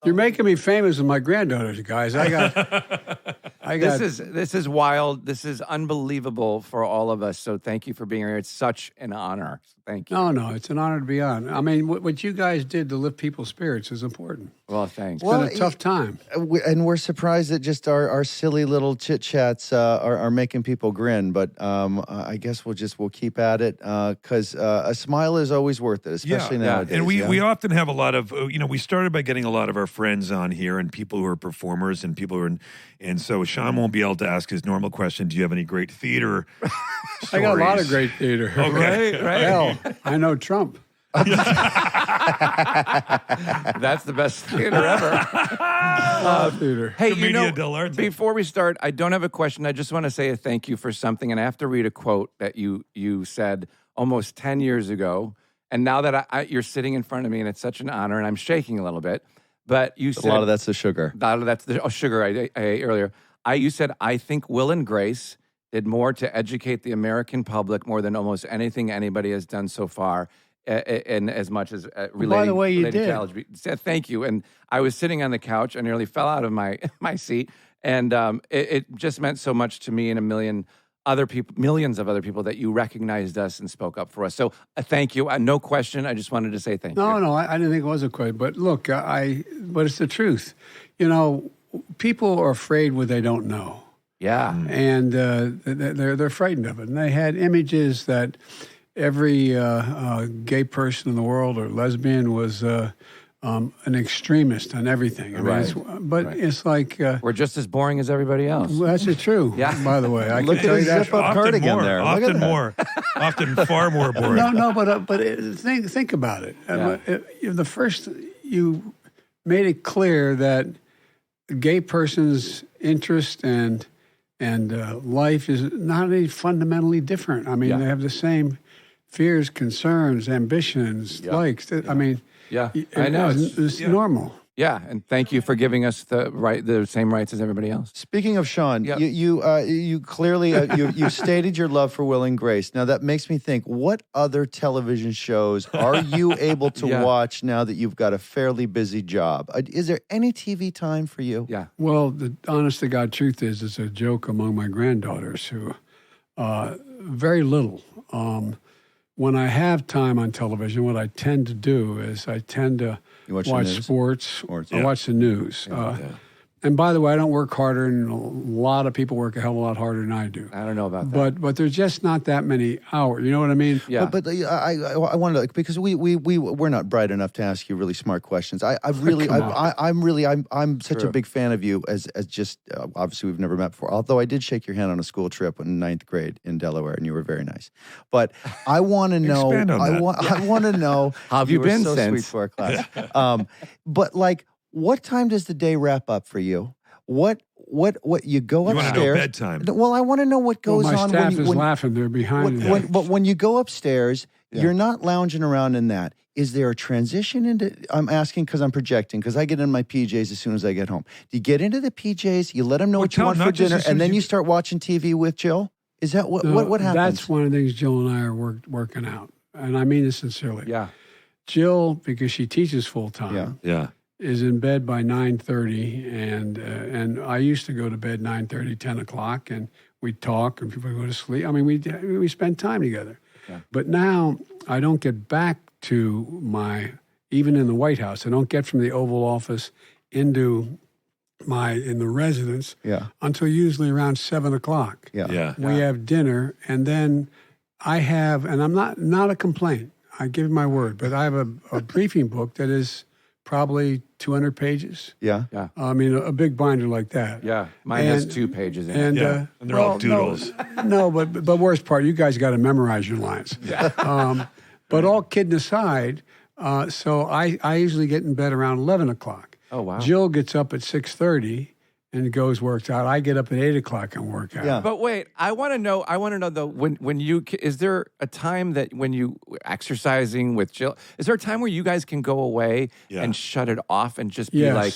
You're making me famous with my granddaughters, guys. This is wild. This is unbelievable for all of us. So thank you for being here. It's such an honor. Thank you. No, it's an honor to be on. I mean, what you guys did to lift people's spirits is important. Well, thanks. It's been a tough time. And we're surprised that just our silly little chit-chats are making people grin. But I guess we'll keep at it because a smile is always worth it, especially nowadays. And we often have a lot of, we started by getting a lot of our friends on here and people who are performers and people who are, and so Sean won't be able to ask his normal question, do you have any great theater stories? I got a lot of great theater. Okay. Right. Hell, I know Trump. That's the best theater ever. Theater. Hey, Commedia dell'arte. before we start, I don't have a question. I just want to say a thank you for something, and I have to read a quote that you said almost 10 years ago. And now that you're sitting in front of me, and it's such an honor, and I'm shaking a little bit. But you said a lot of that's the sugar. A lot of that's the sugar I ate earlier. You said, I think Will and Grace did more to educate the American public more than almost anything anybody has done so far. And as much as relating, by the way, you did. to algebra. Thank you. And I was sitting on the couch. I nearly fell out of my seat. And it just meant so much to me and millions of other people that you recognized us and spoke up for us. So thank you. No question. I just wanted to say thank you. No, I didn't think it was a question. But look, but it's the truth. People are afraid what they don't know. Yeah. And they're frightened of it. And they had images that every gay person in the world or lesbian was an extremist on everything. I mean, it's like we're just as boring as everybody else. Well, that's true. Yeah. By the way, I Look can at tell you his that. zip-up cardigan there. Look at that. Often far more boring. No, but think about it. The first you made it clear that a gay person's interest and life is not any fundamentally different. I mean, they have the same fears, concerns, ambitions, likes. I mean, I know. It's normal. Yeah, and thank you for giving us the same rights as everybody else. Speaking of Sean, you clearly you stated your love for Will and Grace. Now that makes me think: what other television shows are you able to watch now that you've got a fairly busy job? Is there any TV time for you? Yeah. Well, the honest to God truth is, it's a joke among my granddaughters who very little. When I have time on television, what I tend to do is I tend to watch sports. I watch the news. And by the way, I don't work harder, and a lot of people work a hell of a lot harder than I do. I don't know about that. But there's just not that many hours. You know what I mean? Yeah. But I wanted to, because we're not bright enough to ask you really smart questions. I'm such a big fan of you as just obviously we've never met before. Although I did shake your hand on a school trip in 9th grade in Delaware, and you were very nice. But I want to know. I want to know. How have you been so since? Sweet for our class. But like, what time does the day wrap up for you? What you go upstairs? You want to know bedtime? Well, I want to know what goes my on. staff is laughing. They're behind me. But when you go upstairs, you're not lounging around in that. Is there a transition into? I'm asking because I'm projecting, because I get in my PJs as soon as I get home. Do you get into the PJs? You let them know what you want for dinner, and then you start watching TV with Jill? Is that what happens? That's one of the things Jill and I are working out, and I mean this sincerely. Yeah. Jill, because she teaches full time. Yeah. Is in bed by 9:30, and I used to go to bed 9:30, 10 o'clock, and we'd talk, and people would go to sleep. I mean, we spend time together. Yeah. But now I don't get back to even in the White House, I don't get from the Oval Office into in the residence until usually around 7 o'clock. Yeah. We have dinner, and then I have, and I'm not a complaint, I give my word, but I have a briefing book that is probably 200 pages. Yeah. I mean, a big binder like that. Yeah. Mine has 2 pages in it. And they're all doodles. No, but worst part, you guys got to memorize your lines. Yeah. But all kidding aside, so I usually get in bed around 11 o'clock. Oh, wow. Jill gets up at 6:30 and works out. I get up at 8 o'clock and work out. Yeah. But wait, I want to know though, when you, is there a time that when you exercising with Jill, is there a time where you guys can go away and shut it off and just be like,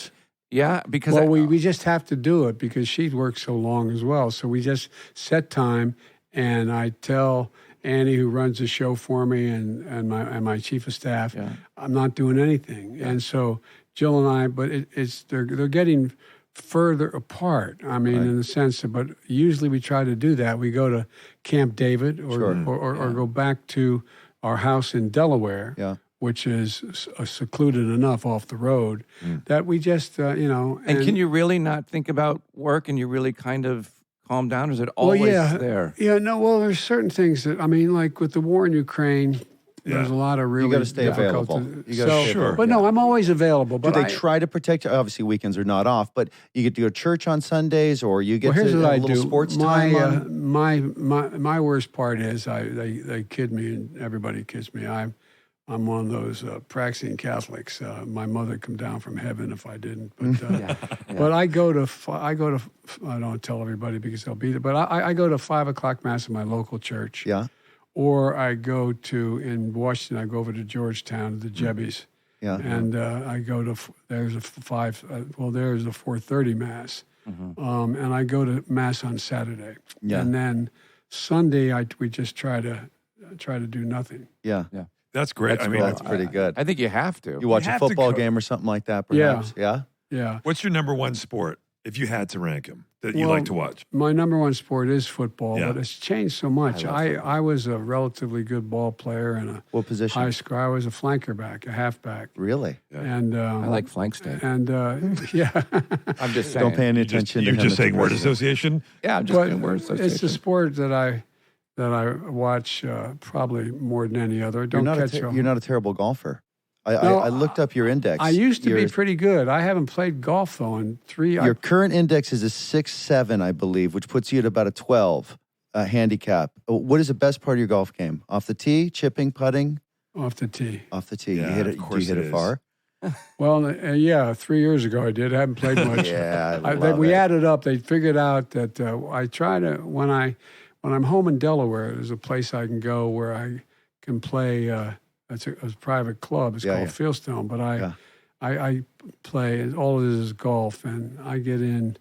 because we just have to do it because she works so long as well. So we just set time, and I tell Annie, who runs the show for me, and my chief of staff, I'm not doing anything. And so Jill and I, but they're getting further apart. I mean, in the sense that, but usually we try to do that. We go to Camp David or go back to our house in Delaware, which is secluded enough off the road that we just, And can you really not think about work and you really kind of calm down? Or is it always there? Yeah, no, well, there's certain things that, I mean, like with the war in Ukraine, there's a lot of really You got to stay difficult available. to- You got to stay available. But no, I'm always available. Do But they try to protect you? Obviously, weekends are not off, but you get to go to church on Sundays, or you get here's to what have I a little do. sports time. My worst part is they kid me, and everybody kids me. I'm one of those practicing Catholics. My mother come down from heaven if I didn't. But but I go to I don't tell everybody because they'll be there. But I go to 5 o'clock mass in my local church. Yeah. Or I go to in Washington. I go over to Georgetown to the Jebbies. Yeah. And I go to there's a 4:30 mass. And I go to mass on Saturday. Yeah. And then Sunday we just try to do nothing. Yeah. That's great. That's pretty good. I think you have to. You watch a have to football go- game or something like that, perhaps. Yeah. Yeah. What's your number one sport, if you had to rank them, that you like to watch? My number one sport is football, Yeah. but it's changed so much. I was a relatively good ball player in a What position? high school. I was a flanker back, a halfback. Really? And I like flank steak. And yeah. I'm just saying. Don't pay any attention to You're him just as the saying word president. association? Yeah, I'm just But saying word it's the association. sport that I watch probably more than any other. You're Don't not, catch you're not a terrible golfer. No, I looked up your index. I used to be Your- pretty good. I haven't played golf though in 3 years. Your current index is a 6.7, I believe, which puts you at about a 12 handicap. What is the best part of your golf game? Off the tee, chipping, putting? Off the tee. Off the tee. Yeah, you hit of it. Do course you hit it it is. far? Well, yeah, 3 years ago I did. I haven't played much. Yeah, I love we it. added up. They figured out that I try to when I'm home in Delaware. There's a place I can go where I can play. It's a private club. It's called Fieldstone. But I play. All it is golf, and I get in.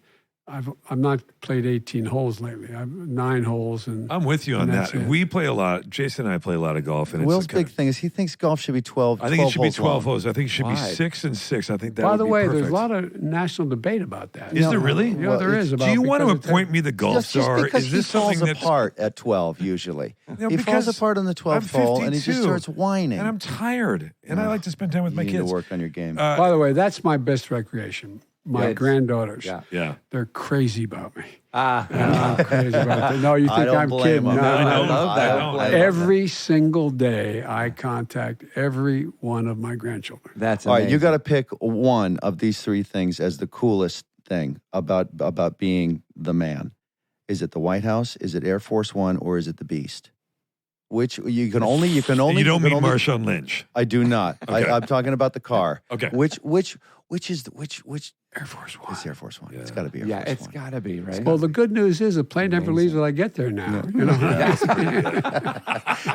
I've not played 18 holes lately. I've 9 holes, and I'm with you on and that. that's it. We play a lot. Jason and I play a lot of golf. And Will's it's kind big thing is he thinks golf should be 12. I think it should be 12 holes long. holes. I think it should be Why? 6 and 6. I think that By would the be way, perfect. there's a lot of national debate about that. Is there really? Yeah, Well, there is. Do About you want to because it appoint me the golf Just star? because Is this he falls something that's apart at 12 usually. No, he falls because apart on the 12th I'm hole and he just 52, starts whining. And I'm tired. And I like to spend time with you my need kids. to work on your game. By the way, that's my best recreation. My granddaughters. Yeah. Yeah. They're crazy about me. Ah, I'm crazy about it. No, you I think don't I'm blame kidding? them. No, I no, know. no. love that. I don't blame them. Every single day, I contact every one of my grandchildren. that's All amazing. right, you got to pick one of these 3 things as the coolest thing about being the man. Is it the White House? Is it Air Force One? Or is it the Beast? Which you can only. You don't mean only- Marshawn Lynch. I do not. Okay. I'm talking about the car. Okay. Which is which Air Force One. It's Air Force One. It's got to be Air Yeah, Force it's One. got to be, right? Well, the good news is the plane never leaves till I get there now. You know?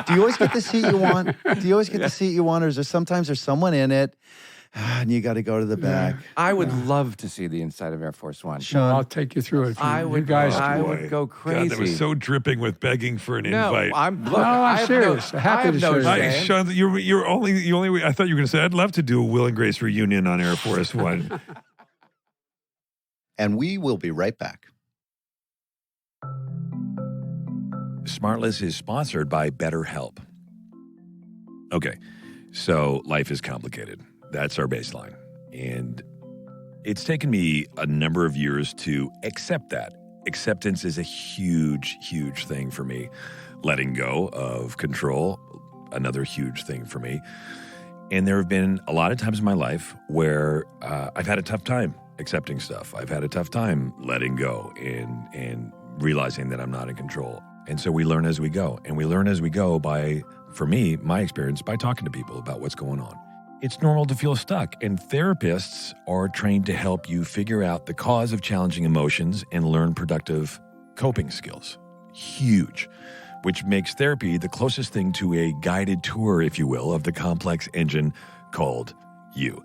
Do you always get the seat you want? Do you always get the seat you want, or is there sometimes there's someone in it, and you got to go to the back? I would love to see the inside of Air Force One. Well, I'll take you through it. If I you would. guys. I Boy. would go God, crazy. that was so dripping with begging for an no, invite. I'm. Look, No, I'm I have serious. No, Happy I have to no show you. Hi, shame. Sean, you're only. I thought you were going to say I'd love to do a Will and Grace reunion on Air Force One. And we will be right back. Smartless is sponsored by BetterHelp. Okay, so life is complicated. That's our baseline. And it's taken me a number of years to accept that. Acceptance is a huge, huge thing for me. Letting go of control, another huge thing for me. And there have been a lot of times in my life where I've had a tough time accepting stuff. I've had a tough time letting go and realizing that I'm not in control. And so we learn as we go. And we learn as we go by, for me, my experience, by talking to people about what's going on. It's normal to feel stuck, and therapists are trained to help you figure out the cause of challenging emotions and learn productive coping skills. Huge. Which makes therapy the closest thing to a guided tour, if you will, of the complex engine called you.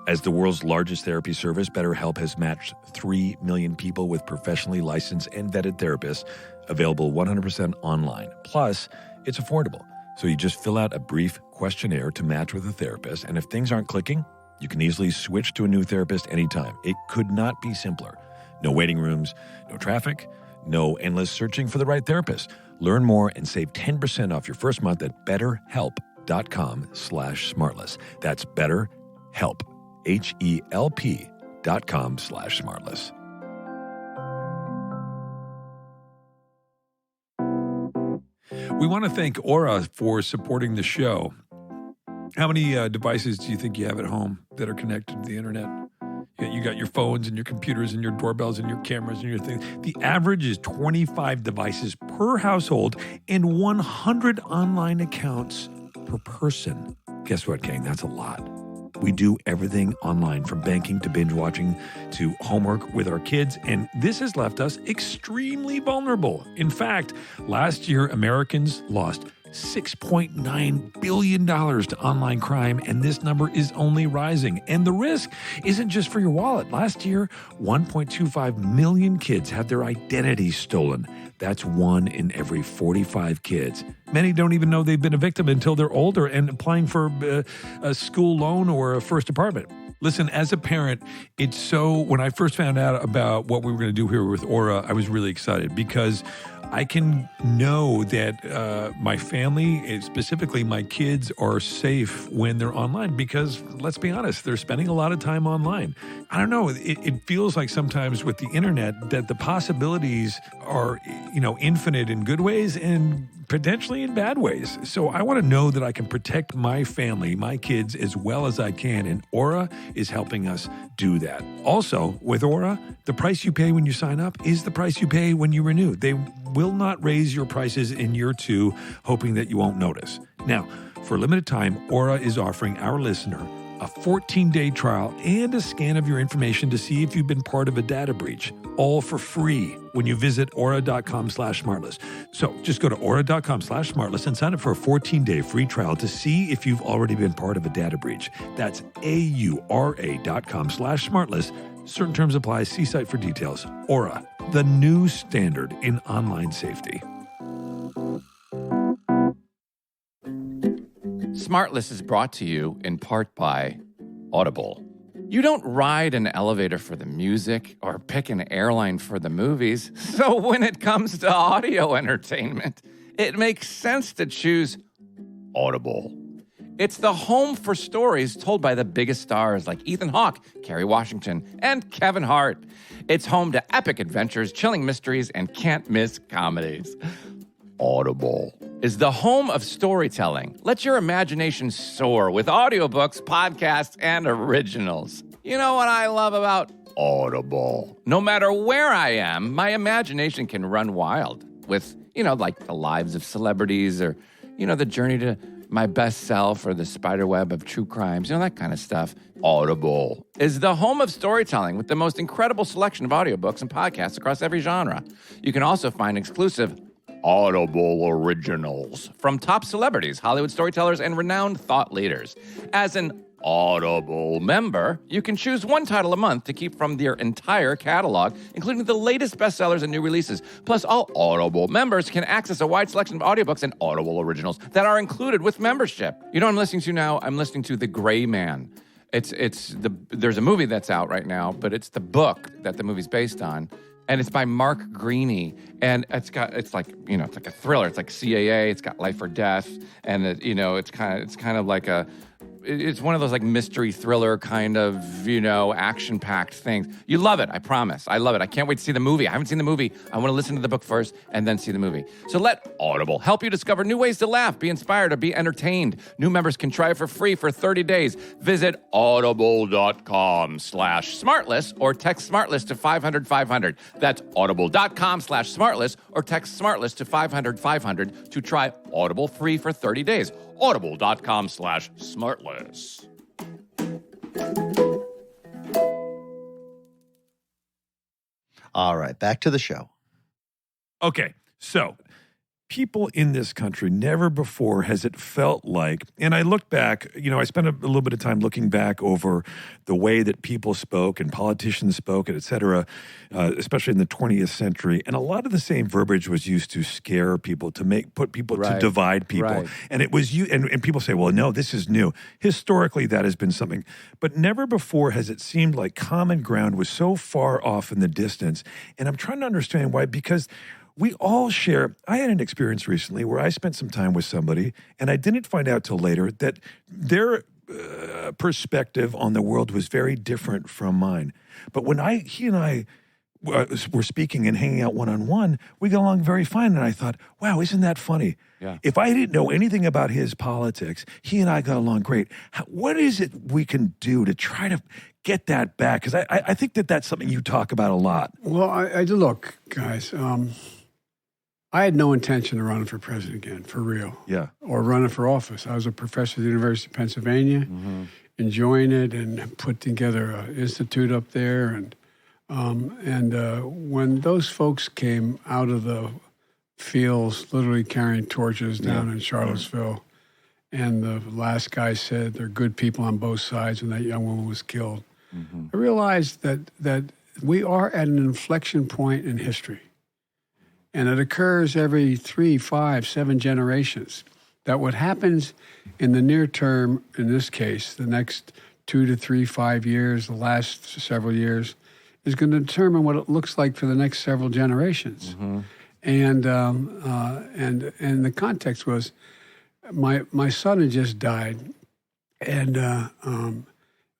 As the world's largest therapy service, BetterHelp has matched 3 million people with professionally licensed and vetted therapists, available 100% online. Plus, it's affordable. So you just fill out a brief questionnaire to match with a therapist, and if things aren't clicking, You can easily switch to a new therapist anytime. It could not be simpler. No waiting rooms, no traffic, no endless searching for the right therapist. Learn more and save 10% off your first month at betterhelp.com/smartless. That's BetterHelp, HELP.com/smartless. We want to thank Aura for supporting the show. How many devices do you think you have at home that are connected to the internet? You got your phones and your computers and your doorbells and your cameras and your things. The average is 25 devices per household and 100 online accounts per person. Guess what, gang? That's a lot. We do everything online, from banking to binge watching to homework with our kids, and this has left us extremely vulnerable. In fact, last year, Americans lost $6.9 billion to online crime, and this number is only rising. And the risk isn't just for your wallet. Last year, 1.25 million kids had their identities stolen. That's 1 in every 45 kids. Many don't even know they've been a victim until they're older and applying for a school loan or a first apartment. Listen, as a parent, when I first found out about what we were going to do here with Aura, I was really excited because I can know that my family, specifically my kids, are safe when they're online because, let's be honest, they're spending a lot of time online. I don't know, it feels like sometimes with the internet that the possibilities are, infinite in good ways and potentially in bad ways. So I want to know that I can protect my family, my kids, as well as I can, and Aura is helping us do that. Also, with Aura, the price you pay when you sign up is the price you pay when you renew. They will not raise your prices in year 2, hoping that you won't notice. Now, for a limited time, Aura is offering our listener a 14-day trial and a scan of your information to see if you've been part of a data breach, all for free when you visit aura.com/smartless. So just go to aura.com/smartless and sign up for a 14-day free trial to see if you've already been part of a data breach. That's aura.com/smartless. Certain terms apply. See site for details. Aura, the new standard in online safety. Smartless is brought to you in part by Audible. You don't ride an elevator for the music or pick an airline for the movies. So when it comes to audio entertainment, it makes sense to choose Audible. It's the home for stories told by the biggest stars like Ethan Hawke, Kerry Washington, and Kevin Hart. It's home to epic adventures, chilling mysteries, and can't-miss comedies. Audible is the home of storytelling. Let your imagination soar with audiobooks, podcasts, and originals. You know what I love about Audible? No matter where I am, my imagination can run wild with, like the lives of celebrities or, the journey to my best self or the spiderweb of true crimes, that kind of stuff. Audible is the home of storytelling with the most incredible selection of audiobooks and podcasts across every genre. You can also find exclusive Audible originals from top celebrities, Hollywood storytellers, and renowned thought leaders. As an Audible member, you can choose one title a month to keep from their entire catalog, including the latest bestsellers and new releases. Plus, all Audible members can access a wide selection of audiobooks and Audible originals that are included with membership. You know what I'm listening to now? I'm listening to The Gray Man. There's a movie that's out right now, but it's the book that the movie's based on. And it's by Mark Greaney, and it's like a thriller. It's like CAA. It's got life or death, and it's kind of like it's one of those like mystery thriller kind of action-packed things. You love it, I promise. I love it. I can't wait to see the movie. I haven't seen the movie. I want to listen to the book first and then see the movie. So let Audible help you discover new ways to laugh, be inspired, or be entertained. New members can try it for free for 30 days. Visit audible.com/smartless or text smartless to 500-500. That's audible.com/smartless or text smartless to 500-500 to try Audible free for 30 days. Audible.com/smartless. All right, back to the show. Okay, so people in this country, never before has it felt like, and I look back, I spent a little bit of time looking back over the way that people spoke and politicians spoke, and et cetera, especially in the 20th century. And a lot of the same verbiage was used to scare people, to put people, to divide people. Right. And it was and people say, well, no, this is new. Historically, that has been something. But never before has it seemed like common ground was so far off in the distance. And I'm trying to understand why, because we all share. I had an experience recently where I spent some time with somebody, and I didn't find out till later that their perspective on the world was very different from mine. But when he and I were speaking and hanging out one-on-one, we got along very fine. And I thought, wow, isn't that funny? Yeah. If I didn't know anything about his politics, he and I got along great. What is it we can do to try to get that back? Because I think that's something you talk about a lot. Well, look, guys, I had no intention of running for president again, for real. Yeah. Or running for office. I was a professor at the University of Pennsylvania, enjoying it, and put together an institute up there. And when those folks came out of the fields, literally carrying torches down in Charlottesville, and the last guy said they're good people on both sides, and that young woman was killed, I realized that we are at an inflection point in history. And it occurs every 3, 5, 7 generations. That what happens in the near term, in this case, the next 2 to 3, 5 years, the last several years, is going to determine what it looks like for the next several generations. And the context was, my son had just died, and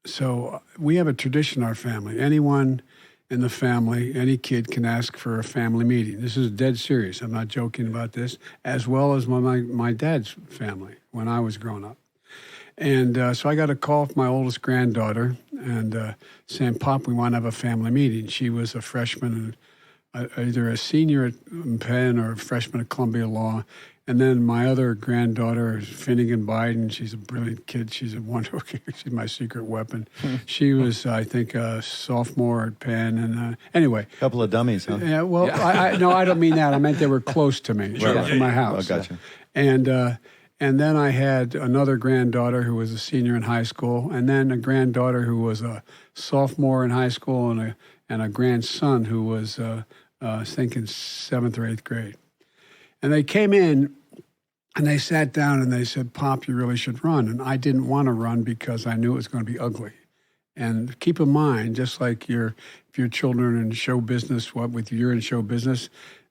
so we have a tradition in our family. Anyone in the family, any kid can ask for a family meeting. This is dead serious. I'm not joking about this, as well as my dad's family when I was growing up. And so I got a call from my oldest granddaughter and saying, Pop, we want to have a family meeting. She was a freshman, either a senior at Penn or a freshman at Columbia Law. And then my other granddaughter, Finnegan Biden, she's a brilliant kid. She's a wonderful kid. She's my secret weapon. She was, I think, a sophomore at Penn. And anyway. A couple of dummies, huh? Yeah, well, no, I don't mean that. I meant they were close to me, from my house. Oh, gotcha. And then I had another granddaughter who was a senior in high school, and then a granddaughter who was a sophomore in high school, and a grandson who was, I think, in 7th or 8th grade. And they came in, and they sat down, and they said, Pop, you really should run. And I didn't want to run because I knew it was going to be ugly. And keep in mind, just like if your children in show business, you're in show business,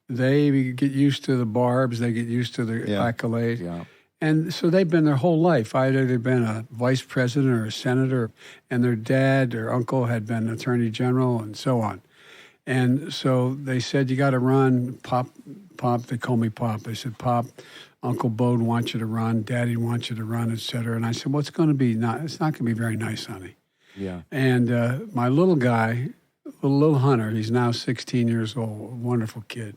they get used to the barbs, they get used to the accolade. Yeah. And so they've been their whole life. I'd either been a vice president or a senator, and their dad or uncle had been attorney general, and so on. And so they said, you got to run, Pop, they call me Pop. They said, Pop, Uncle Bode wants you to run, Daddy wants you to run, et cetera. And I said, well, it's going to be it's not going to be very nice, honey. Yeah. And my little guy, little Hunter, he's now 16 years old, a wonderful kid.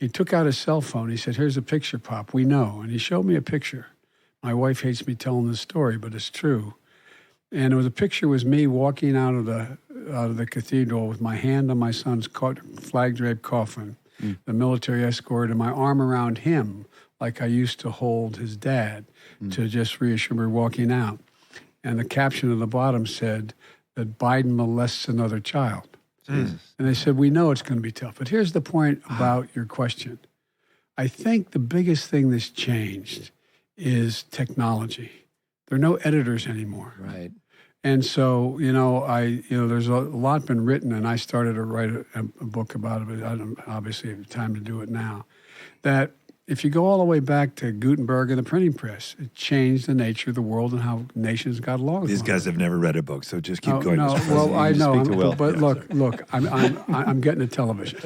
He took out his cell phone. He said, here's a picture, Pop, we know. And he showed me a picture. My wife hates me telling this story, but it's true. And a picture was me walking out of the cathedral with my hand on my son's flag-draped coffin, the military escort, and my arm around him like I used to hold his dad to just reassure me walking out. And the caption at the bottom said that Biden molests another child. And they said, we know it's going to be tough. But here's the point about your question. I think the biggest thing that's changed is technology. There are no editors anymore. Right. And so, there's a lot been written, and I started to write a book about it, but I don't obviously have time to do it now, that if you go all the way back to Gutenberg and the printing press, it changed the nature of the world and how nations got along. These guys have never read a book, so just keep going. No, well, I know, but Yeah, look, I'm getting to television.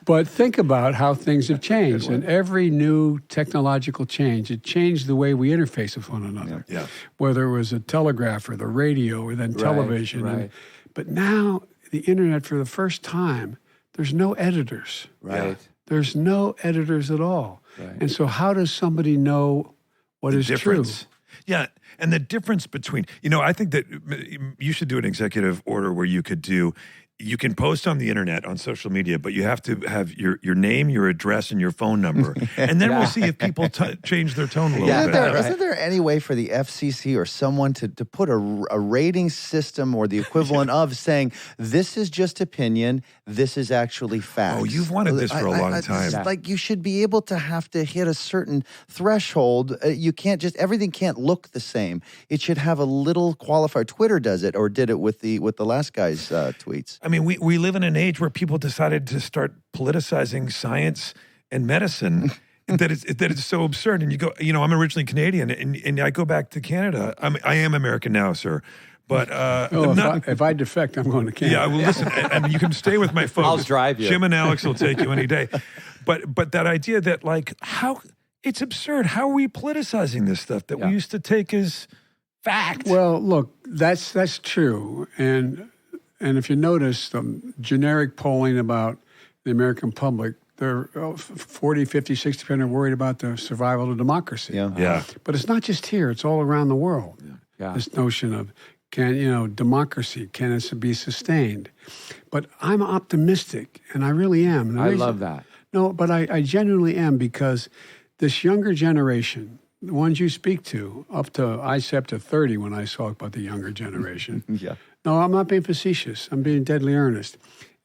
But think about how things have changed, and every new technological change, it changed the way we interface with one another. Yeah. Whether it was a telegraph or the radio or then television. Right. But now the internet, for the first time, there's no editors. Right. There's no editors at all. Right. And so how does somebody know what is difference. true? Yeah. And the difference between, I think that you should do an executive order where you could do, you can post on the internet, on social media, but you have to have your name, your address, and your phone number. And then we'll see if people change their tone a little bit. Isn't there any way for the FCC or someone to put a rating system or the equivalent of saying, this is just opinion, this is actually fact? Oh, you've wanted this for a long time. Like, you should be able to have to hit a certain threshold. You can't just, everything can't look the same. It should have a little qualifier. Twitter does it, or did it with the last guy's tweets. I mean, we live in an age where people decided to start politicizing science and medicine. that it's so absurd. And you go, I'm originally Canadian, and I go back to Canada. I am American now, sir. But if I defect, I'm going to Canada. Yeah, well, listen, and you can stay with my folks. I'll drive you. Jim and Alex will take you any day. But that idea that, like, how it's absurd. How are we politicizing this stuff that we used to take as fact? Well, look, that's true. And if you notice, generic polling about the American public, they're 40, 50, 60% are worried about the survival of democracy. Yeah. But it's not just here. It's all around the world. Yeah. This notion of, democracy, can it be sustained? But I'm optimistic, and I really am. And I love that. No, but I genuinely am, because this younger generation, the ones you speak to, I say up to 30 when I talk about the younger generation. No, I'm not being facetious. I'm being deadly earnest.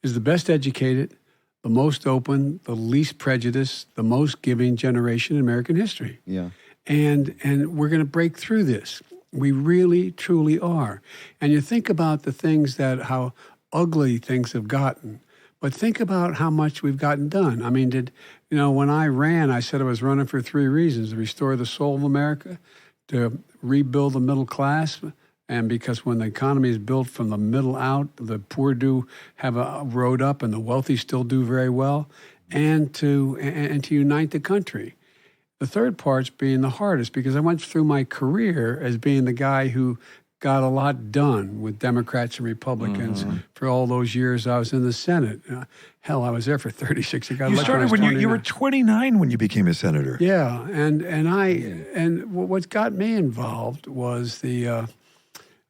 Is the best educated, the most open, the least prejudiced, the most giving generation in American history. Yeah. And we're going to break through this. We really, truly are. And you think about the things how ugly things have gotten, but think about how much we've gotten done. I mean, when I ran, I said I was running for 3 reasons: to restore the soul of America, to rebuild the middle class, and because when the economy is built from the middle out, the poor do have a road up and the wealthy still do very well, and to unite the country. The third part's being the hardest, because I went through my career as being the guy who got a lot done with Democrats and Republicans for all those years I was in the Senate. Hell, I was there for 36 years. You started when you were 29 when you became a senator. Yeah, and what got me involved was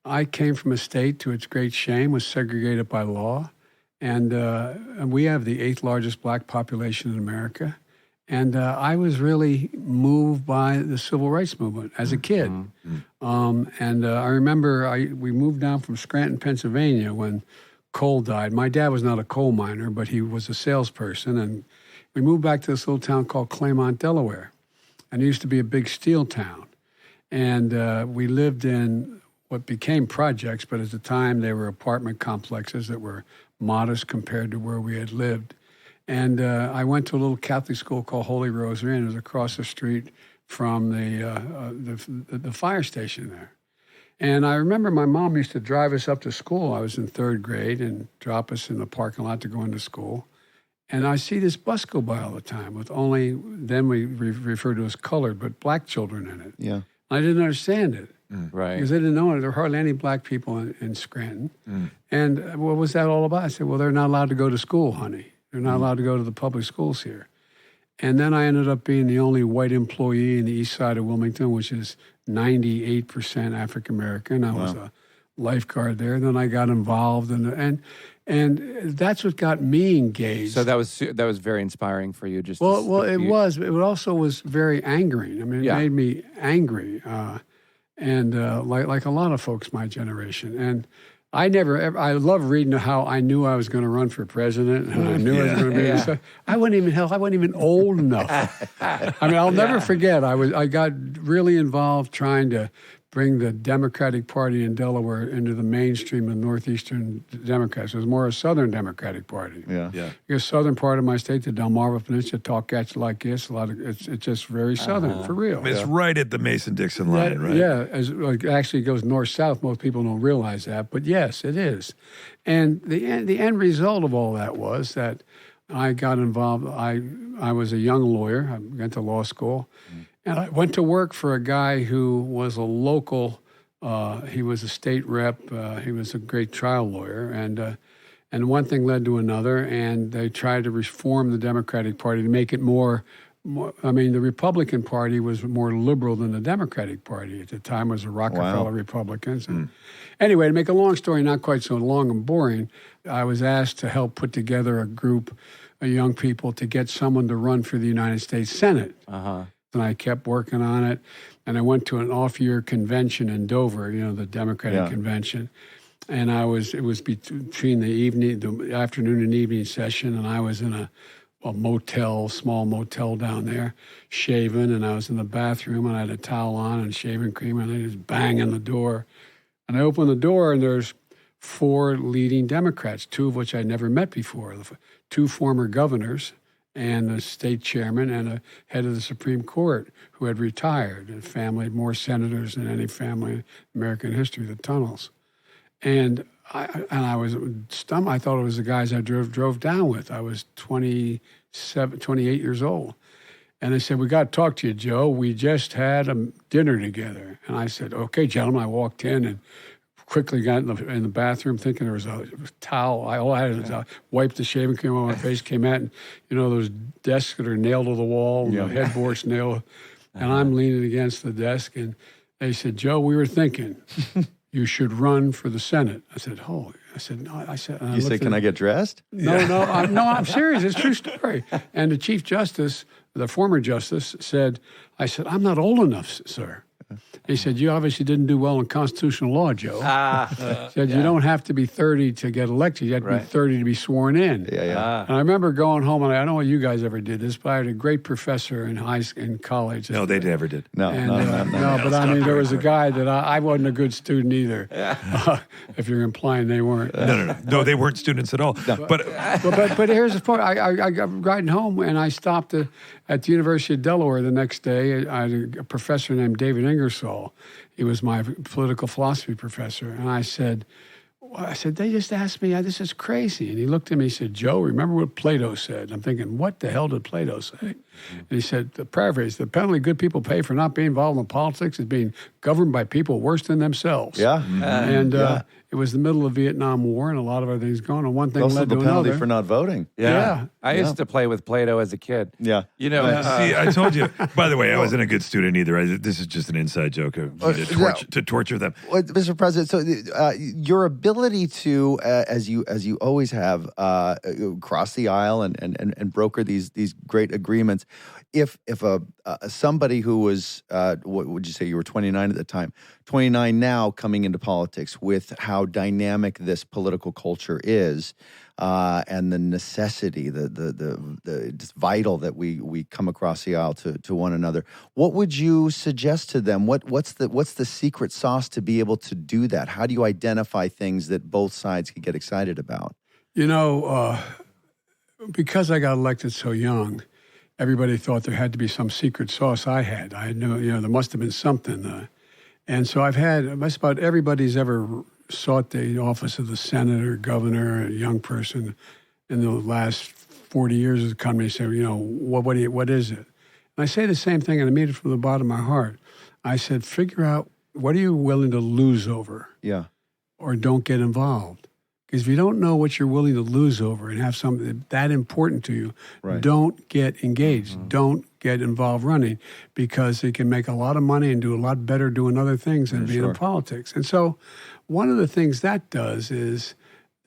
I came from a state, to its great shame, was segregated by law, and we have the 8th largest black population in America. And I was really moved by the civil rights movement as a kid. And I remember we moved down from Scranton, Pennsylvania when coal died. My dad was not a coal miner, but he was a salesperson. And we moved back to this little town called Claymont, Delaware. And it used to be a big steel town. And we lived in what became projects, but at the time they were apartment complexes that were modest compared to where we had lived. And I went to a little Catholic school called Holy Rosary, and it was across the street from the fire station there. And I remember my mom used to drive us up to school. I was in 3rd grade, and drop us in the parking lot to go into school. And I see this bus go by all the time with then we referred to as colored, but black children in it. Yeah. I didn't understand it. Right. Because I didn't know it. There were hardly any black people in Scranton. And what was that all about? I said, well, they're not allowed to go to school, honey. They're not allowed to go to the public schools here. And then I ended up being the only white employee in the east side of Wilmington, which is 98% African-American. I was a lifeguard there. And then I got involved, and that's what got me engaged. So that was very inspiring for you. It was. It also was very angering. I mean, it made me angry, like a lot of folks my generation. And I love reading how I knew I was going to run for president, and I knew I was going to be. I wasn't even old enough. I mean, I'll never forget. I got really involved trying to bring the Democratic Party in Delaware into the mainstream of Northeastern Democrats. It was more a Southern Democratic Party. Yeah. Because southern part of my state, the Delmarva Peninsula, talk gats like this. It's just very Southern, for real. It's right at the Mason-Dixon line, right? Yeah, actually it goes north-south. Most people don't realize that, but yes, it is. And the end result of all that was that I got involved. I was a young lawyer. I went to law school. And I went to work for a guy who was a local, he was a state rep, he was a great trial lawyer, and one thing led to another, and they tried to reform the Democratic Party to make it more the Republican Party was more liberal than the Democratic Party. At the time, it was the Rockefeller Republicans. And anyway, to make a long story not quite so long and boring, I was asked to help put together a group of young people to get someone to run for the United States Senate. And I kept working on it. And I went to an off-year convention in Dover, the Democratic convention. And it was between the afternoon and evening session, and I was in a small motel down there, shaving, and I was in the bathroom, and I had a towel on and shaving cream, and I just bang on the door. And I opened the door, and there's 4 leading Democrats, 2 of which I'd never met before, 2 former governors and the state chairman and a head of the Supreme Court who had retired, a family, more senators than any family in American history, the Tunnels. And I was stunned. I thought it was the guys I drove down with. I was 28 years old. And they said, "We got to talk to you, Joe. We just had a dinner together." And I said, "Okay, gentlemen." I walked in and quickly got in the bathroom thinking there was a towel. All I had was wiped the shaving cream on my face, came out, and those desks that are nailed to the wall, and the headboard's nailed. And I'm leaning against the desk, and they said, "Joe, we were thinking you should run for the Senate." I said, "Holy!" I said, "No." I said, "You say, can I get dressed?" No, I'm serious. It's a true story. And the Chief Justice, the former justice, said, "I'm not old enough, sir." He said, "You obviously didn't do well in constitutional law, Joe." He said, "You don't have to be 30 to get elected. You have to be 30 to be sworn in." And I remember going home, and I don't know if you guys ever did this, but I had a great professor in college. No, they never did. No, but I mean, there was a guy that I wasn't a good student either, if you're implying they weren't. No, they weren't students at all. No. But here's the point. I got riding home, and I stopped at the University of Delaware the next day. I had a professor named David Ingersoll. He was my political philosophy professor. And I said, "They just asked me, this is crazy." And he looked at me and he said, "Joe, remember what Plato said?" I'm thinking, what the hell did Plato say? And he said, the paraphrase, "The penalty good people pay for not being involved in politics is being governed by people worse than themselves." It was the middle of the Vietnam War and a lot of other things going on. One thing led to another. Also the penalty for not voting. I used to play with Plato as a kid. See, I told you. By the way, I wasn't a good student either. This is just an inside joke to torture them. Mr. President, so your ability to, as you always have, cross the aisle and broker these great agreements. If somebody who was, what would you say, you were 29 at the time, 29 now, coming into politics with how dynamic this political culture is, and the necessity, it's vital that we come across the aisle to one another. What would you suggest to them? What's the secret sauce to be able to do that? How do you identify things that both sides could get excited about? Because I got elected so young, everybody thought there had to be some secret sauce I had. I knew, there must have been something. And so I've had, just about everybody's ever sought the office of the senator, governor, a young person in the last 40 years has come to me and say, what is it? And I say the same thing, and I mean it from the bottom of my heart. I said, figure out, what are you willing to lose over? Or don't get involved. Because if you don't know what you're willing to lose over and have something that important to you, don't get engaged. Don't get involved running, because you can make a lot of money and do a lot better doing other things than being in politics. And so one of the things that does is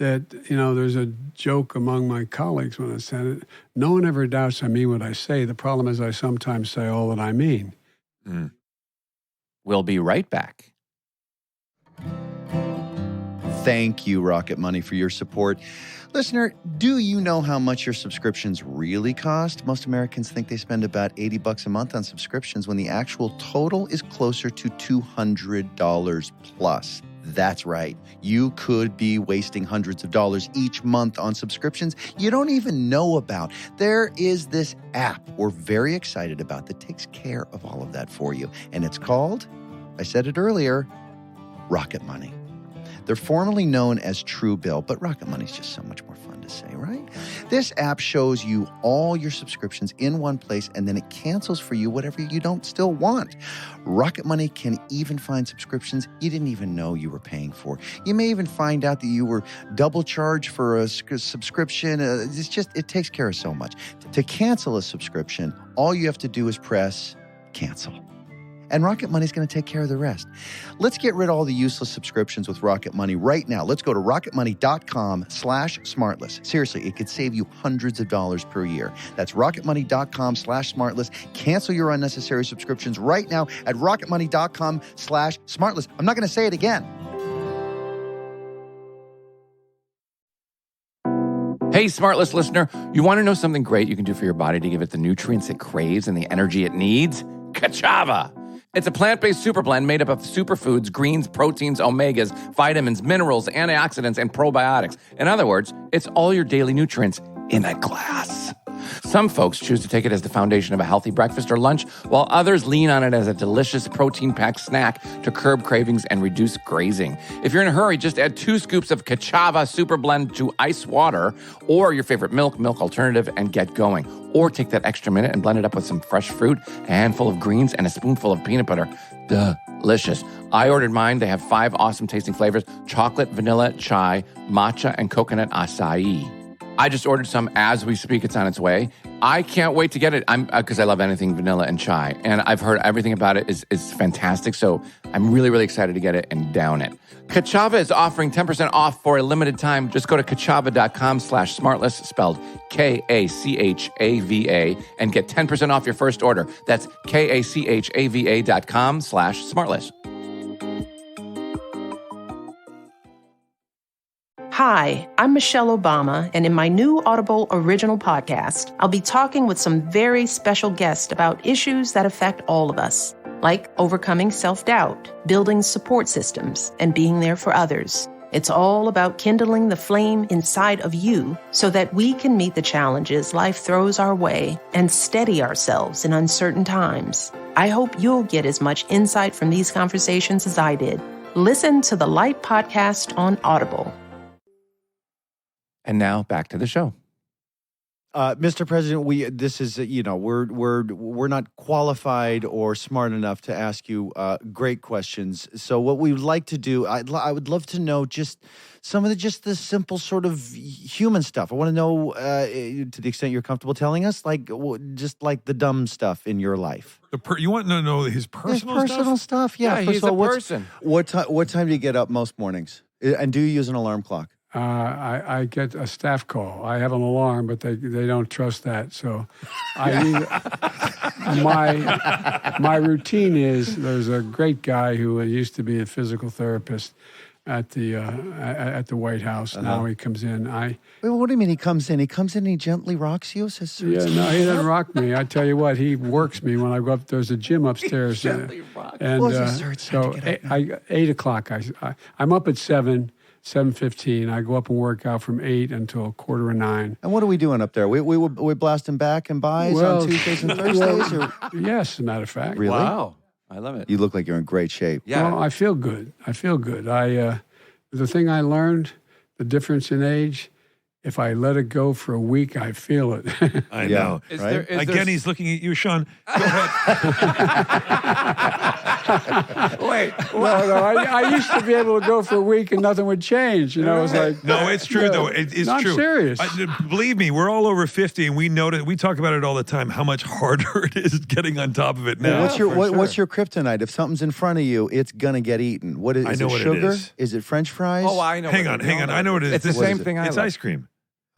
that, there's a joke among my colleagues when I said it. No one ever doubts I mean what I say. The problem is I sometimes say all that I mean. We'll be right back. Thank you, Rocket Money, for your support. Listener, do you know how much your subscriptions really cost? Most Americans think they spend about $80 a month on subscriptions when the actual total is closer to $200 plus. That's right. You could be wasting hundreds of dollars each month on subscriptions you don't even know about. There is this app we're very excited about that takes care of all of that for you. And it's called, I said it earlier, Rocket Money. They're formerly known as Truebill, but Rocket Money is just so much more fun to say, right? This app shows you all your subscriptions in one place, and then it cancels for you whatever you don't still want. Rocket Money can even find subscriptions you didn't even know you were paying for. You may even find out that you were double charged for a subscription. It takes care of so much. To cancel a subscription, all you have to do is press cancel. And Rocket Money is going to take care of the rest. Let's get rid of all the useless subscriptions with Rocket Money right now. Let's go to rocketmoney.com/smartless. Seriously, it could save you hundreds of dollars per year. That's rocketmoney.com/smartless. Cancel your unnecessary subscriptions right now at rocketmoney.com/smartless. I'm not going to say it again. Hey, Smartless listener, you want to know something great you can do for your body to give it the nutrients it craves and the energy it needs? Kachava. It's a plant-based super blend made up of superfoods, greens, proteins, omegas, vitamins, minerals, antioxidants, and probiotics. In other words, it's all your daily nutrients in a glass. Some folks choose to take it as the foundation of a healthy breakfast or lunch, while others lean on it as a delicious protein-packed snack to curb cravings and reduce grazing. If you're in a hurry, just add 2 scoops of Kachava Super Blend to ice water or your favorite milk alternative and get going. Or take that extra minute and blend it up with some fresh fruit, a handful of greens, and a spoonful of peanut butter. Delicious. I ordered mine. They have 5 awesome tasting flavors: chocolate, vanilla, chai, matcha, and coconut acai. I just ordered some as we speak. It's on its way. I can't wait to get it. Because I love anything vanilla and chai, and I've heard everything about it is fantastic. So I'm really, really excited to get it and down it. Kachava is offering 10% off for a limited time. Just go to kachava.com/smartless, spelled Kachava, and get 10% off your first order. That's kachava.com/smartless. Hi, I'm Michelle Obama, and in my new Audible original podcast, I'll be talking with some very special guests about issues that affect all of us, like overcoming self-doubt, building support systems, and being there for others. It's all about kindling the flame inside of you so that we can meet the challenges life throws our way and steady ourselves in uncertain times. I hope you'll get as much insight from these conversations as I did. Listen to the Light Podcast on Audible. And now back to the show. Mr. President, we're not qualified or smart enough to ask you great questions. So what we would like to do, I would love to know just some of the simple sort of human stuff. I want to know, to the extent you're comfortable telling us, just the dumb stuff in your life. You want to know his personal stuff? Yeah, he's a person. What time do you get up most mornings? And do you use an alarm clock? I get a staff call. I have an alarm, but they don't trust that. So my routine is, there's a great guy who used to be a physical therapist at the White House. Uh-huh. Now he comes in. Wait, what do you mean he comes in? He comes in and he gently rocks you? Says, yeah, no, he doesn't rock me. I tell you what, he works me when I go up. There's a gym upstairs. Gently rocks. And so 8 o'clock, I'm up at 7:15. I go up and work out from 8 until 8:45. And what are we doing up there? We blasting back and buys on Tuesdays and Thursdays? Yes, as a matter of fact. Really? Wow. I love it. You look like you're in great shape. Yeah. Well, I feel good. The thing I learned, the difference in age, if I let it go for a week, I feel it. I know. Right? Again, he's looking at you, Sean. Go ahead. Wait. No, I used to be able to go for a week and nothing would change. It was like... No, it's true, though. It's not true. Serious. Believe me, we're all over 50, and we talk about it all the time, how much harder it is getting on top of it now. What's your kryptonite? If something's in front of you, it's going to get eaten. What is, I know it what sugar? it is. Is it French fries? Oh, I know. Hang on. I know what it is. It's the same thing I It's love. ice cream.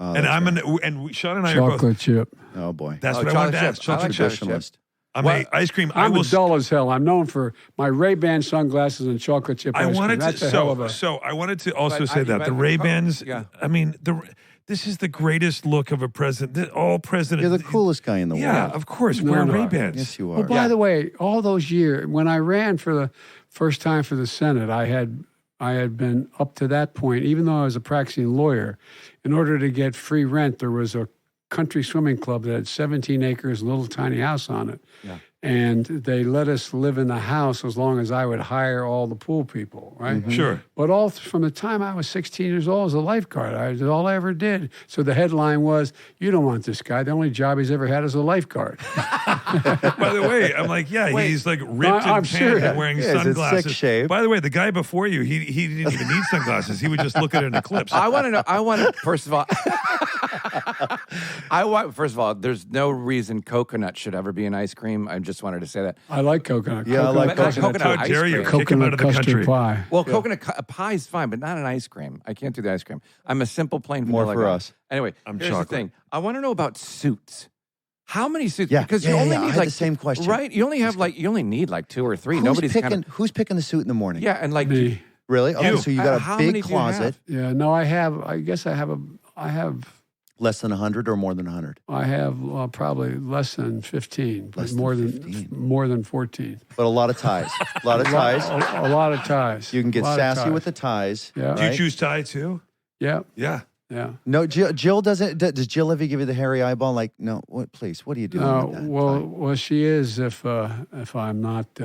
Oh, and Sean and I are both. Chocolate chip. Oh, boy. That's what I wanted to ask. Chocolate chip. Traditionalist. Ice cream. I'm dull as hell. I'm known for my Ray-Ban sunglasses and chocolate chip ice cream. That's a hell of a... So I wanted to also say that the Ray-Bans, I mean, this is the greatest look of a president. All presidents. You're the coolest guy in the world. Yeah, of course. Wear Ray-Bans. Yes, you are. Well, by the way, all those years, when I ran for the first time for the Senate, I had been up to that point, even though I was a practicing lawyer, in order to get free rent, there was a country swimming club that had 17 acres, a little tiny house on it. Yeah. And they let us live in the house as long as I would hire all the pool people, right? Mm-hmm. Sure. But from the time I was 16 years old as a lifeguard, that's all I ever did. So the headline was, "You don't want this guy. The only job he's ever had is a lifeguard." By the way, I'm like, he's like ripped I'm and tan serious. and wearing Yeah, is it sunglasses. sick shape? By the way, the guy before you, he didn't even need sunglasses. He would just look at an eclipse. I want to know. First of all, there's no reason coconut should ever be an ice cream. I just wanted to say that. I like coconut. Yeah, I like Coconut coconut. How How ice dare you? cream. Kick him out Coconut of the custard country. pie. Well, coconut pie is fine, but not an ice cream. I can't do the ice cream. I'm a simple plain More vanilla for guy. us. Anyway, I'm here's chocolate. the thing. I want to know about suits. How many suits? Yeah, because yeah, you only yeah, I need had like the same question. right? You only need like 2 or 3. Nobody's Who's picking the suit in the morning? yeah, and like Me. Really? Okay, You. so you got How a many big do you have? closet, Yeah, no, I guess I have less than 100 or more than 100, probably less than 15, but Less than more 15. than more than 14. but a lot of ties. A lot of ties. A lot of ties. You can get A lot of sassy ties. with the ties. Yeah. Do you right? choose tie too? Yeah, Yeah. yeah. No, Jill doesn't. Does Jill ever give you the hairy eyeball? Like, no, what? Please, what are you doing No, with that? well, she is if I'm not.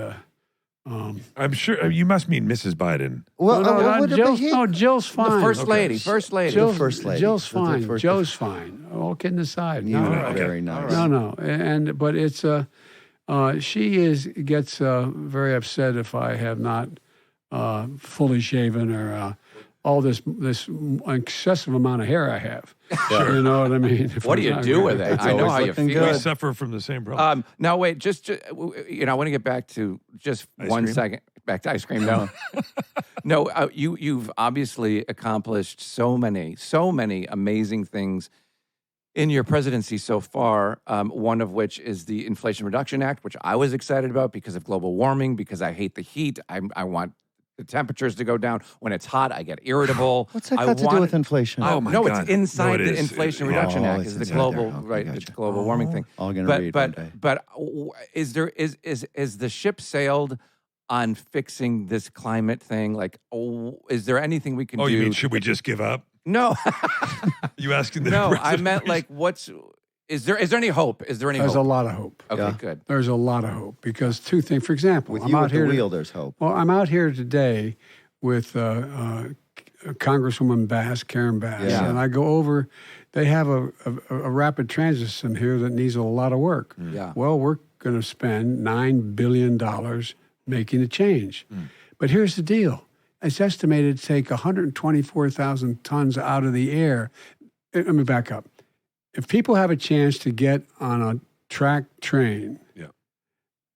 I'm sure you must mean Mrs. Biden. Well, no, what about Jill's, he- no, Jill's fine. the first lady. First lady. Jill- first lady. Jill's The fine. first- Joe's fine. All kidding aside. You No, are very nice. no. But it's she gets very upset if I have not fully shaven or all this excessive amount of hair I have. You know what I mean? If What do I'm you not do really- with it? It's I know always how you looking feel. good. We suffer from the same problem. Now wait, just I want to get back to just Ice 1 cream? second. Back to ice cream. No, no. You've obviously accomplished so many amazing things in your presidency so far. One of which is the Inflation Reduction Act, which I was excited about because of global warming. Because I hate the heat. I want the temperatures to go down. When it's hot, I get irritable. What's that got to do with inflation? Oh, my no, God. it's inside No, it the is. Inflation Yeah. Reduction Oh, Act. it's Is the inside global there. Okay, right? gotcha. It's global warming thing. All gonna read one day. But is the ship sailed on fixing this climate thing? Like, is there anything we can Oh, do? you mean should we just give up? No, You asking the no. I president? meant like, is there any hope? Is there any There's hope? a lot of hope. Okay, Yeah. good. There's a lot of hope because two things. For example, With I'm you out at the here. wheel, there's hope. Well, I'm out here today with Congresswoman Bass, Karen Bass, Yeah. and I go over. They have a rapid transit system here that needs a lot of work. Yeah. Well, we're going to spend $9 billion making a change. But here's the deal. It's estimated to take 124,000 tons out of the air. Let me back up. If people have a chance to get on a track train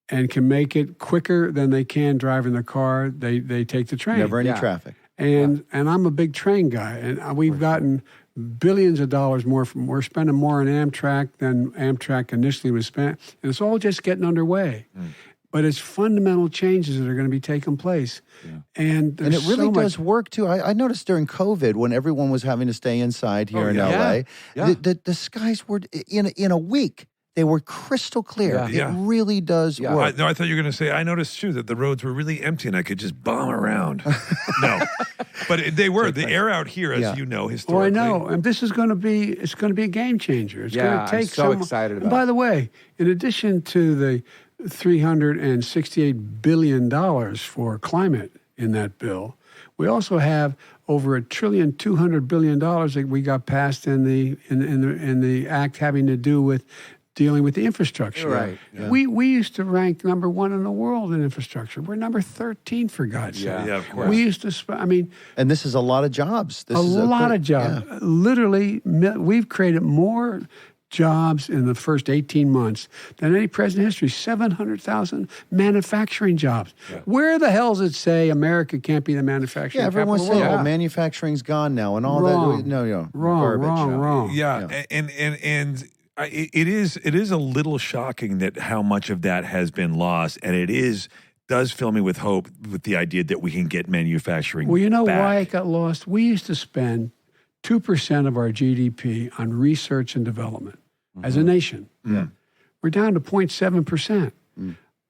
and can make it quicker than they can driving the car, they take the train. Never any Yeah. traffic. And I'm a big train guy, and we've gotten billions of dollars more from. We're spending more on Amtrak than Amtrak initially was spent, and it's all just getting underway. But it's fundamental changes that are going to be taking place, and And there's it really so much- does work too. I noticed during COVID when everyone was having to stay inside here in LA, Yeah. the skies were in a week. They were crystal clear. Yeah. It Yeah. really does work. I thought you were going to say, I noticed too that the roads were really empty and I could just bomb around. No, but they were. The air out here, as Yeah. you know, Oh, I historically. know, and this is going to be. It's going to be a game changer. It's Yeah, going I'm to take. so excited And about by it. the way, in addition to the $368 billion for climate in that bill, we also have over $1.2 trillion that we got passed in the act having to do with dealing with the infrastructure. Right. We used to rank number 1 in the world in infrastructure. We're number 13 for God's sake. Yeah. Yeah, of course. We used to. I mean. And this is a lot of jobs. This A is lot quick- of jobs. yeah. Literally, we've created more jobs in the first 18 months than any president in history. 700,000 manufacturing jobs. Where the hell does it say America can't be the manufacturing Yeah, everyone's capital of saying, the world? "Oh, manufacturing's gone now," and all Wrong. that. No, Wrong, garbage. wrong. Yeah, and it is a little shocking that how much of that has been lost, and does fill me with hope with the idea that we can get manufacturing. Well, you know back. why it got lost? We used to spend 2% of our GDP on research and development as a nation. Yeah. We're down to 0.7%.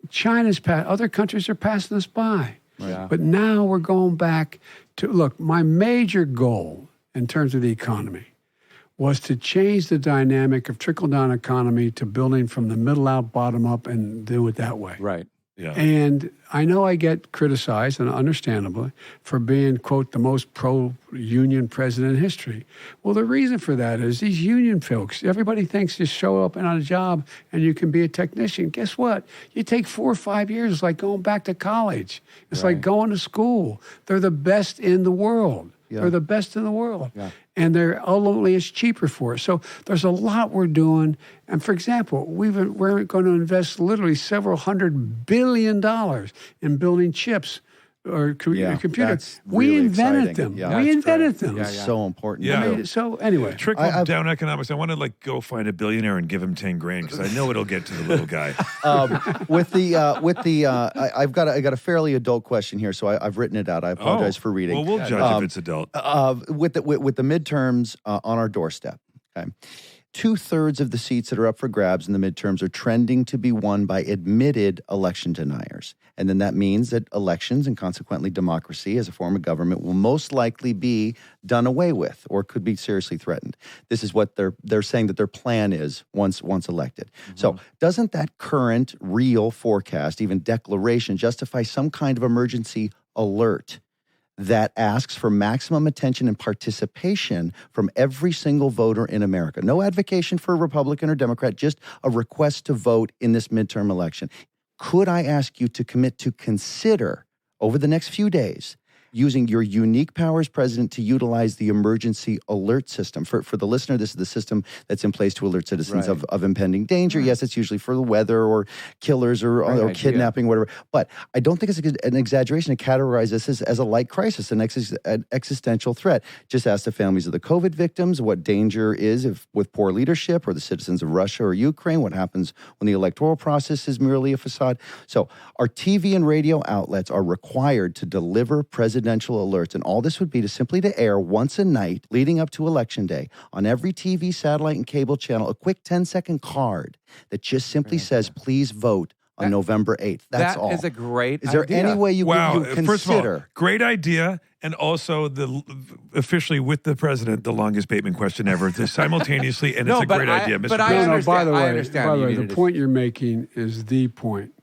China's other countries are passing us by. Yeah. But now we're going back to look, my major goal in terms of the economy was to change the dynamic of trickle-down economy to building from the middle out, bottom up, and do it that way. Right. Yeah. And I know I get criticized, and understandably, for being, quote, the most pro-union president in history. Well, the reason for that is these union folks, everybody thinks you show up on a job and you can be a technician. Guess what? You take 4 or 5 years. It's like going back to college. It's like going to school. They're the best in the world. Yeah. They're the best in the world. Yeah. And they're ultimately it's cheaper for us. So there's a lot we're doing. And for example, we're going to invest literally several $100 billion in building chips or computers. Really we invented exciting. them. Yeah. We invented them. It's so important. Yeah. I mean, so anyway, Trickle down economics. I want to go find a billionaire and give him 10 grand because I know it'll get to the little guy. I've got a fairly adult question here, so I've written it out. I apologize for reading. Well, we'll judge if it's adult. With the midterms on our doorstep, okay. 2/3 of the seats that are up for grabs in the midterms are trending to be won by admitted election deniers. And then that means that elections and consequently democracy as a form of government will most likely be done away with or could be seriously threatened. This is what they're saying that their plan is once elected. Mm-hmm. So doesn't that current real forecast, even declaration, justify some kind of emergency alert that asks for maximum attention and participation from every single voter in America? No advocation for a Republican or Democrat, just a request to vote in this midterm election. Could I ask you to commit to consider over the next few days using your unique power as president to utilize the emergency alert system? For the listener, this is the system that's in place to alert citizens of impending danger. Yes, it's usually for the weather or killers or kidnapping, whatever. But I don't think it's an exaggeration to categorize this as a light crisis, an existential threat. Just ask the families of the COVID victims what danger is with poor leadership, or the citizens of Russia or Ukraine, what happens when the electoral process is merely a facade. So our TV and radio outlets are required to deliver presidential alerts, and all this would be to air once a night leading up to Election Day on every TV, satellite, and cable channel a quick 10-second card that just simply says, please vote on November 8th. That's all. That is a great idea. Is there any way you would consider? First of all, great idea, and also officially with the president, the longest Bateman question ever, simultaneously, and it's a great idea, Mr. President. By the way, the point you're making is the point.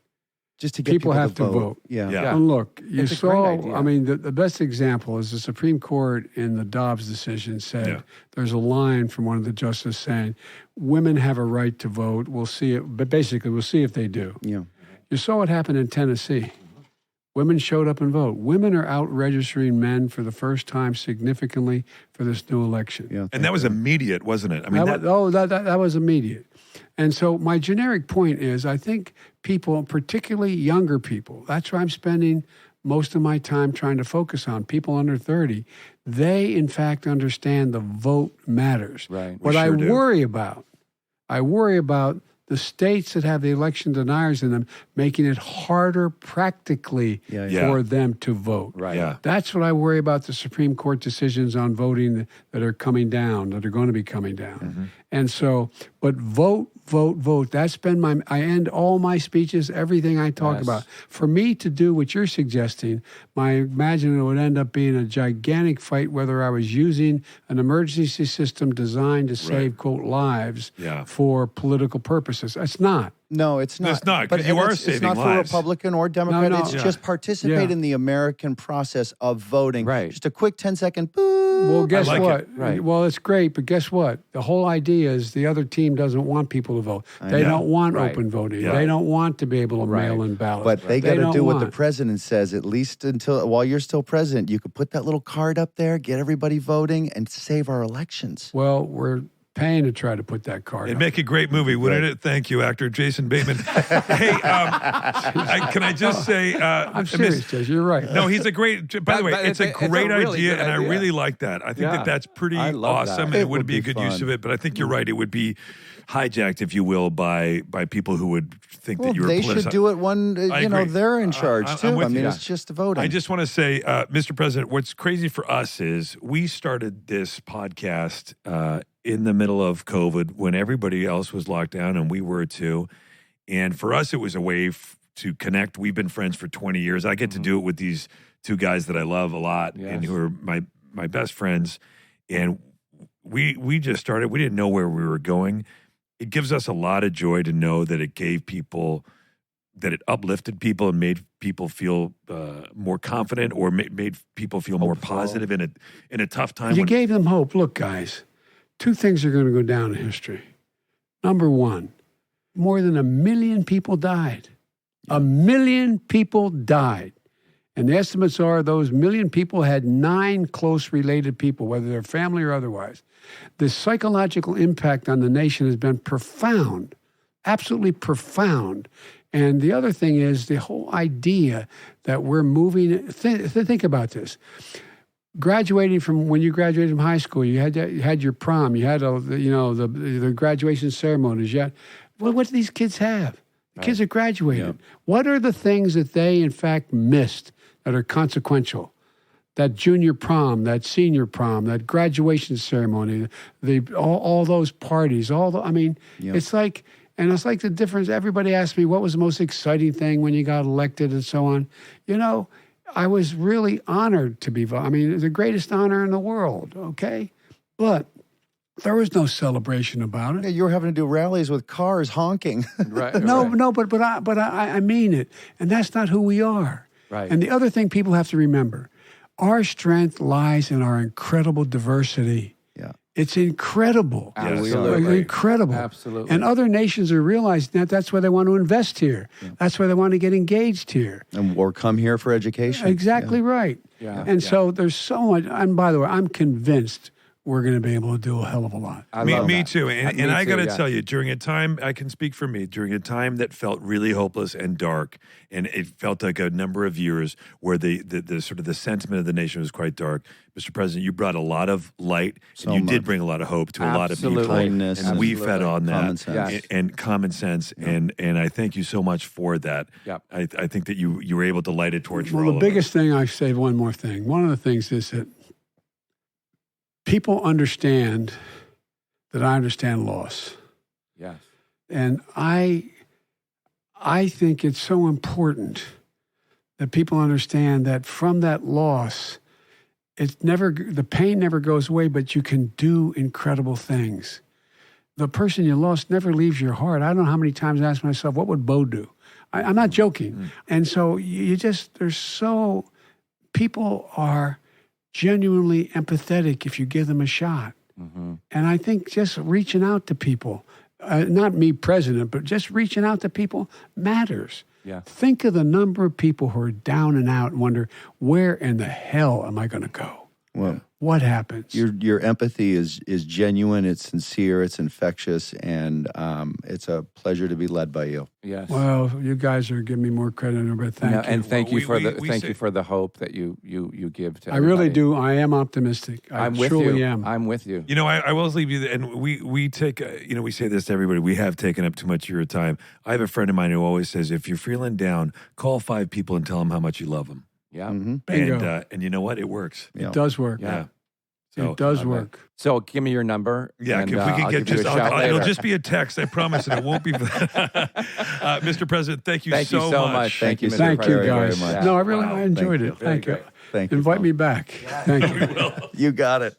Just to get people have to vote. Yeah. And look, you saw, I mean, the best example is the Supreme Court in the Dobbs decision said, there's a line from one of the justices saying, women have a right to vote. We'll see it, but basically we'll see if they do. Yeah. You saw what happened in Tennessee. Women showed up and vote. Women are out registering men for the first time significantly for this new election. Yeah, and that was immediate, wasn't it? I mean, that was immediate. And so my generic point is, I think people, particularly younger people, that's where I'm spending most of my time trying to focus on, people under 30, they in fact understand the vote matters. Right. What I worry about the states that have the election deniers in them, making it harder practically for them to vote. Right. Yeah. That's what I worry about, the Supreme Court decisions on voting that are coming down, that are going to be coming down. Mm-hmm. And so, but vote. That's been I end all my speeches, everything I talk about. For me to do what you're suggesting, I imagine it would end up being a gigantic fight whether I was using an emergency system designed to save, quote, lives for political purposes. It's not. No, it's not. It's not, because you are saving lives. It's not for Republican or Democrat. It's just participate in the American process of voting. Right. Just a quick 10-second boo. Well, guess what? Right. Well, it's great, but guess what? The whole idea is the other team doesn't want people to vote. They don't want open voting. They don't want to be able to mail in ballots. But they got to do what the president says, at least while you're still president. You could put that little card up there, get everybody voting, and save our elections. Well, we're paying to try to put that card It'd up. make a great movie, wouldn't it? Thank you, actor Jason Bateman. Hey, can I just say... I'm serious, Jess, you're right. No, he's a great... By the way, it's a great idea, and I really like that. I think that's pretty awesome, and it would be a good use of it, but I think you're right. It would be hijacked, if you will, by people who would think that you're they should do it when, they're in charge, too. I mean, it's just voting. I just want to say, Mr. President, what's crazy for us is we started this podcast in the middle of COVID when everybody else was locked down, and we were too. And for us, it was a way to connect. We've been friends for 20 years. I get to do it with these two guys that I love a lot and who are my best friends. And we just started. We didn't know where we were going. It gives us a lot of joy to know that it gave people, that it uplifted people and made people feel more confident, or made people feel more positive in a tough time. You gave them hope. Look, guys, two things are going to go down in history. Number one, more than 1 million people died. 1 million people died. And the estimates are those 1 million people had 9 close related people, whether they're family or otherwise. The psychological impact on the nation has been profound, absolutely profound. And the other thing is the whole idea that we're moving. Think about this. Graduating from, when you graduated from high school, you had your prom, you had the graduation ceremonies. What do these kids have? The kids are graduating. Yep. What are the things that they, in fact, missed that are consequential? That junior prom, that senior prom, that graduation ceremony, all those parties, it's like, and it's like the difference. Everybody asked me, what was the most exciting thing when you got elected and so on? I was really honored to be, the greatest honor in the world, okay? But there was no celebration about it. Yeah, you were having to do rallies with cars honking. Right. But I mean it. And that's not who we are. Right. And the other thing people have to remember, our strength lies in our incredible diversity. Yeah. It's incredible. Absolutely. Incredible. Absolutely. And other nations are realizing that. That's why they want to invest here. Yeah. That's why they want to get engaged here. Or come here for education. Exactly right. Yeah. And so there's so much. And by the way, I'm convinced we're going to be able to do a hell of a lot. Me too. And I got to tell you, during a time, I can speak for me, during a time that felt really hopeless and dark, and it felt like a number of years where the sort of the sentiment of the nation was quite dark. Mr. President, you brought a lot of light, and you did bring a lot of hope to a lot of people. Kindness, and we fed on that. Common sense. And common sense. And I thank you so much for that. Yep. I think that you were able to light a torch for all Well, the of biggest us. thing, I say one more thing. One of the things is that people understand that I understand loss. Yes. And I think it's so important that people understand that from that loss, the pain never goes away, but you can do incredible things. The person you lost never leaves your heart. I don't know how many times I ask myself, what would Bo do? I'm not joking. Mm-hmm. And so people are genuinely empathetic if you give them a shot. Mm-hmm. And I think just reaching out to people, not me president, but just reaching out to people matters. Yeah. Think of the number of people who are down and out and wonder, where in the hell am I going to go? Well, what happens? Your empathy is genuine, it's sincere, it's infectious, and it's a pleasure to be led by you. Yes. Well, you guys are giving me more credit, but thank you. And thank you for the hope that you give to I everybody. really do. I am optimistic. I'm with you. Am. I'm with you. I will leave you, and we take, we say this to everybody. We have taken up too much of your time. I have a friend of mine who always says, if you're feeling down, call 5 people and tell them how much you love them. Yeah. Mm-hmm. And you know what? It works. It does work. Yeah. So, it does work. So give me your number. Yeah, and, if we can get it'll just be a text, I promise, and it won't be. Mr. President, thank you so much. Thank you, Mr. Thank you, President. guys. Very much. No, I enjoyed it. Thank you. Thank you. Invite me back. Thank you. You got it.